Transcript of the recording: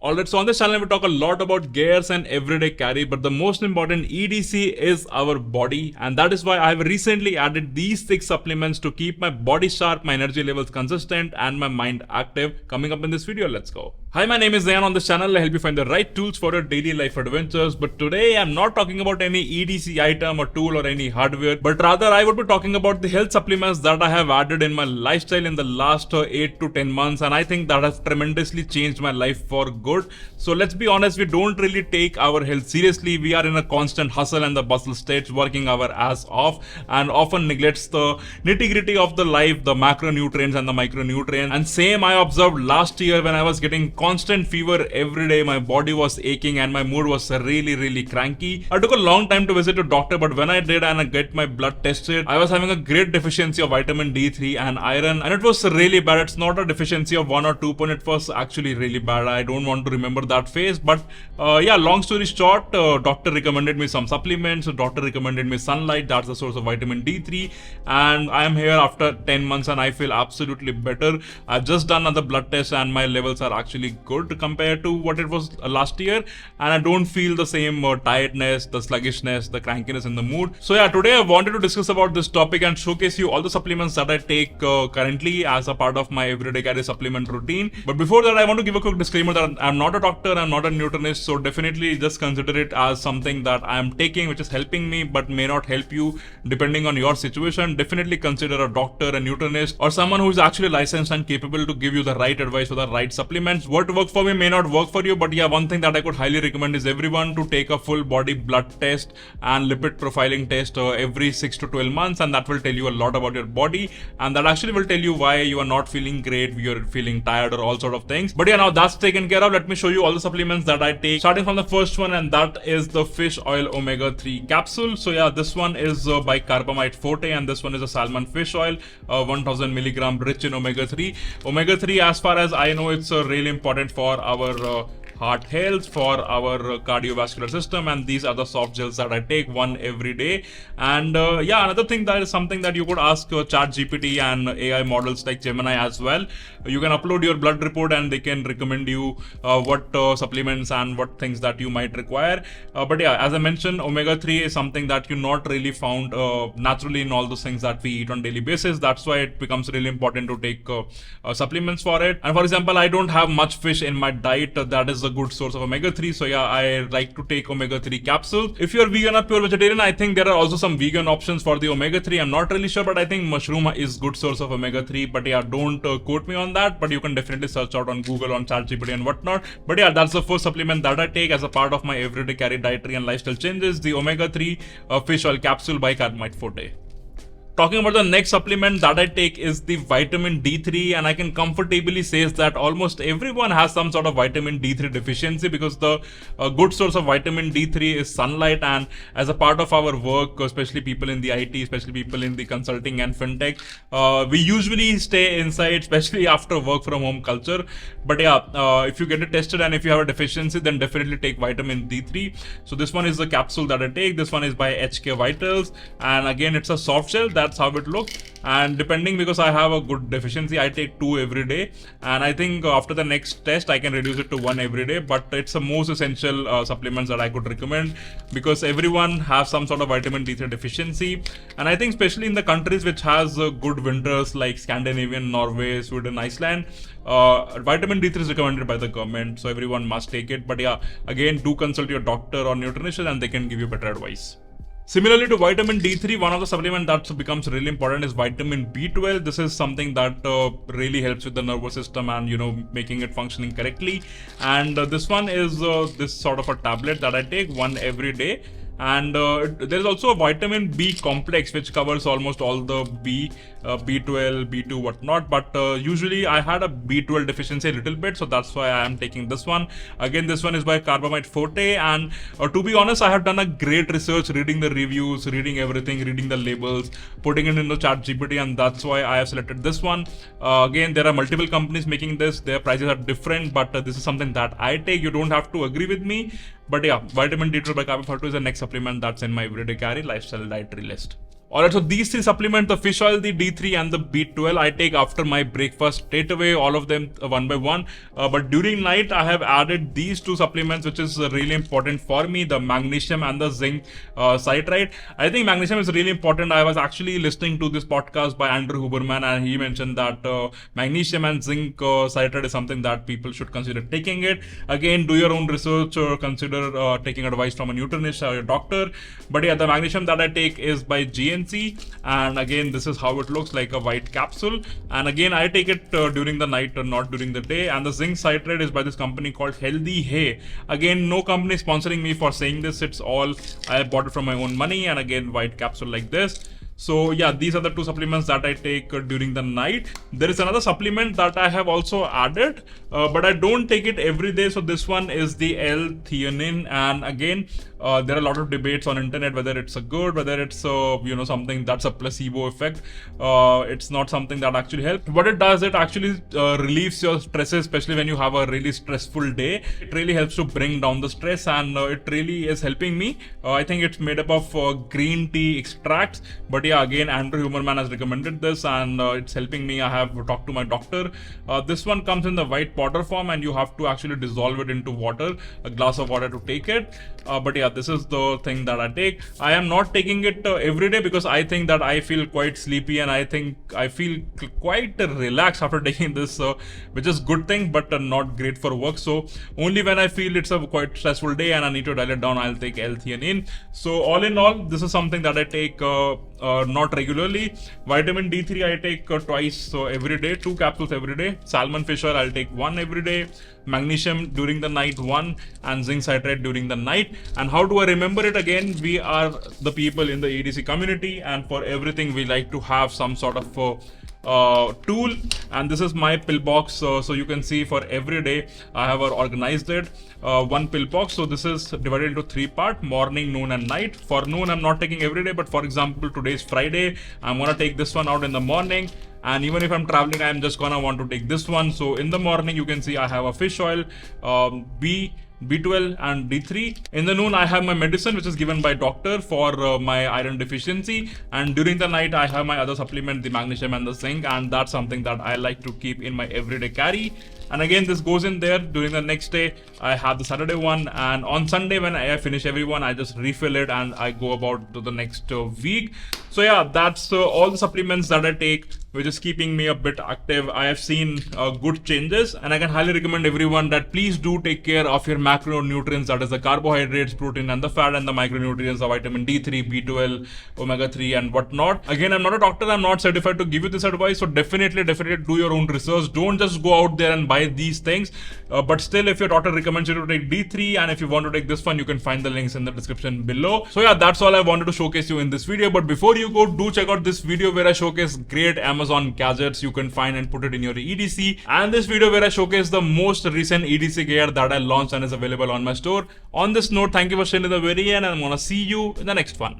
Alright, so on this channel we talk a lot about gears and everyday carry, but the most important EDC is our body, and that is why I have recently added these 6 supplements to keep my body sharp, my energy levels consistent, and my mind active. Coming up in this video, let's go. Hi, my name is Ayan. On this channel I help you find the right tools for your daily life adventures, but today I'm not talking about any EDC item or tool or any hardware, but rather I would be talking about the health supplements that I have added in my lifestyle in the last 8 to 10 months, and I think that has tremendously changed my life for good. So let's be honest, we don't really take our health seriously. We are in a constant hustle and the bustle state, working our ass off, and often neglects the nitty-gritty of the life, the macronutrients and the micronutrients. And same I observed last year when I was getting constant fever every day. My body was aching and my mood was really cranky. I took a long time to visit a doctor, but when I did and I get my blood tested, I was having a great deficiency of vitamin D3 and iron, and it was really bad. It's not a deficiency of 1 or 2 points. It was actually really bad. I don't want to remember that phase, but yeah, long story short, doctor recommended me some supplements. Doctor recommended me sunlight. That's the source of vitamin D3, and I am here after 10 months and I feel absolutely better. I've just done another blood test and my levels are actually good compared to what it was last year, and I don't feel the same tiredness, the sluggishness, the crankiness in the mood. So yeah, today I wanted to discuss about this topic and showcase you all the supplements that I take currently as a part of my everyday carry supplement routine. But before that, I want to give a quick disclaimer that I'm not a doctor, I'm not a nutritionist, so definitely just consider it as something that I am taking which is helping me but may not help you depending on your situation. Definitely consider a doctor, a nutritionist, or someone who is actually licensed and capable to give you the right advice for the right supplements. What works for me may not work for you, but yeah, one thing that I could highly recommend is everyone to take a full body blood test and lipid profiling test every 6 to 12 months, and that will tell you a lot about your body, and that actually will tell you why you are not feeling great, you're feeling tired or all sort of things. But yeah, now that's taken care of. Let me show you all the supplements that I take, starting from the first one, and that is the fish oil omega-3 capsule. So yeah, this one is by Carbamide Forte, and this one is a salmon fish oil, 1000 milligram, rich in omega-3. Omega-3, as far as I know, it's really important for our heart health, for our cardiovascular system, and these are the soft gels that I take, one every day. And yeah, another thing that is something that you could ask ChatGPT and AI models like Gemini as well. You can upload your blood report and they can recommend you what supplements and what things that you might require. But yeah, as I mentioned, omega-3 is something that you not really found naturally in all those things that we eat on daily basis. That's why it becomes really important to take supplements for it. And for example, I don't have much fish in my diet. That is a good source of omega-3, so yeah, I like to take omega-3 capsules. If you're vegan or pure vegetarian, I think there are also some vegan options for the omega-3. I'm not really sure, but I think mushroom is good source of omega-3. But yeah, don't quote me on that, but you can definitely search out on Google, on ChatGPT and whatnot. But yeah, that's the first supplement that I take as a part of my everyday carry dietary and lifestyle changes, the omega-3 fish oil capsule by Carbamide Forte. Talking about the next supplement that I take is the vitamin D3, and I can comfortably say that almost everyone has some sort of vitamin D3 deficiency, because the good source of vitamin D3 is sunlight. And as a part of our work, especially people in the IT, especially people in the consulting and fintech, we usually stay inside, especially after work from home culture. But yeah, if you get it tested and if you have a deficiency, then definitely take vitamin D3. So this one is the capsule that I take. This one is by HK Vitals, and again, it's a soft gel. That's how it looks, and depending, because I have a good deficiency, I take 2 every day, and I think after the next test I can reduce it to 1 every day. But it's the most essential supplements that I could recommend, because everyone has some sort of vitamin D3 deficiency, and I think especially in the countries which has good winters like Scandinavian, Norway, Sweden, Iceland, vitamin D3 is recommended by the government, so everyone must take it. But yeah, again, do consult your doctor or nutritionist and they can give you better advice. Similarly to vitamin D3, one of the supplements that becomes really important is vitamin B12. This is something that really helps with the nervous system and, you know, making it functioning correctly. And this one is this sort of a tablet that I take, one every day. And there's also a vitamin B complex which covers almost all the B12, B2, whatnot. But usually I had a B12 deficiency a little bit, so that's why I am taking this one. Again, this one is by Carbamide Forte, and to be honest, I have done a great research, reading the reviews, reading everything, reading the labels, putting it into ChatGPT, and that's why I have selected this one. Again, there are multiple companies making this. Their prices are different, but this is something that I take. You don't have to agree with me. But yeah, vitamin D3 by Carbamide Forte is the next supplement that's in my everyday carry lifestyle dietary list. Alright, so these three supplements, the fish oil, the D3 and the B12, I take after my breakfast straight away, all of them one by one. But during night, I have added these two supplements, which is really important for me, the magnesium and the zinc citrate. I think magnesium is really important. I was actually listening to this podcast by Andrew Huberman, and he mentioned that magnesium and zinc citrate is something that people should consider taking it. Again, do your own research or consider taking advice from a nutritionist or a doctor. But yeah, the magnesium that I take is by GNC. And again, this is how it looks, like a white capsule. And again, I take it during the night or not during the day. And the zinc citrate is by this company called Healthy Hay. Again, no company sponsoring me for saying this. It's all I bought it from my own money. And again, white capsule like this. So yeah, these are the two supplements that I take during the night. There is another supplement that I have also added, but I don't take it every day. So this one is the L-Theanine, and again, there are a lot of debates on internet whether it's a good, whether it's something that's a placebo effect. It's not something that actually helps. What it does, it actually relieves your stresses, especially when you have a really stressful day. It really helps to bring down the stress, and it really is helping me. I think it's made up of green tea extracts, but yeah, again, Andrew Huberman has recommended this, and it's helping me. I have talked to my doctor. This one comes in the white powder form, and you have to actually dissolve it into water, a glass of water, to take it. But yeah, this is the thing that I take. I am not taking it every day because I think that I feel quite sleepy, and I think I feel quite relaxed after taking this, which is good thing, but not great for work. So only when I feel it's a quite stressful day and I need to dial it down, I'll take L-Theanine. So all in all, this is something that I take not regularly. Vitamin D3 I take twice, so every day, 2 capsules every day. Salmon fish oil I'll take 1 every day. Magnesium during the night 1, and zinc citrate during the night. And how do I remember it? Again, we are the people in the EDC community, and for everything we like to have some sort of tool, and this is my Pillbox. So you can see for every day I have organized it, one Pillbox. So this is divided into 3 parts: morning, noon and night. For noon I'm not taking every day, but for example, today is Friday, I'm gonna take this one out in the morning. And even if I'm traveling, I'm just gonna want to take this one. So in the morning, you can see I have a fish oil, B12 and D3. In the noon, I have my medicine, which is given by doctor for my iron deficiency. And during the night, I have my other supplement, the magnesium and the zinc. And that's something that I like to keep in my everyday carry. And again, this goes in there. During the next day, I have the Saturday one. And on Sunday, when I finish every one, I just refill it and I go about to the next week. So yeah, that's all the supplements that I take, which is keeping me a bit active. I have seen good changes, and I can highly recommend everyone that please do take care of your macronutrients, that is the carbohydrates, protein and the fat, and the micronutrients, the vitamin D3, B12, omega-3 and whatnot. Again, I'm not a doctor, I'm not certified to give you this advice, so definitely do your own research. Don't just go out there and buy these things, but still, if your doctor recommends you to take D3, and if you want to take this one, you can find the links in the description below. So yeah, that's all I wanted to showcase you in this video. But before you go, do check out this video where I showcase great Amazon gadgets you can find and put it in your EDC, and this video where I showcase the most recent EDC gear that I launched and is available on my store. On this note, thank you for staying to the very end, and I'm gonna see you in the next one.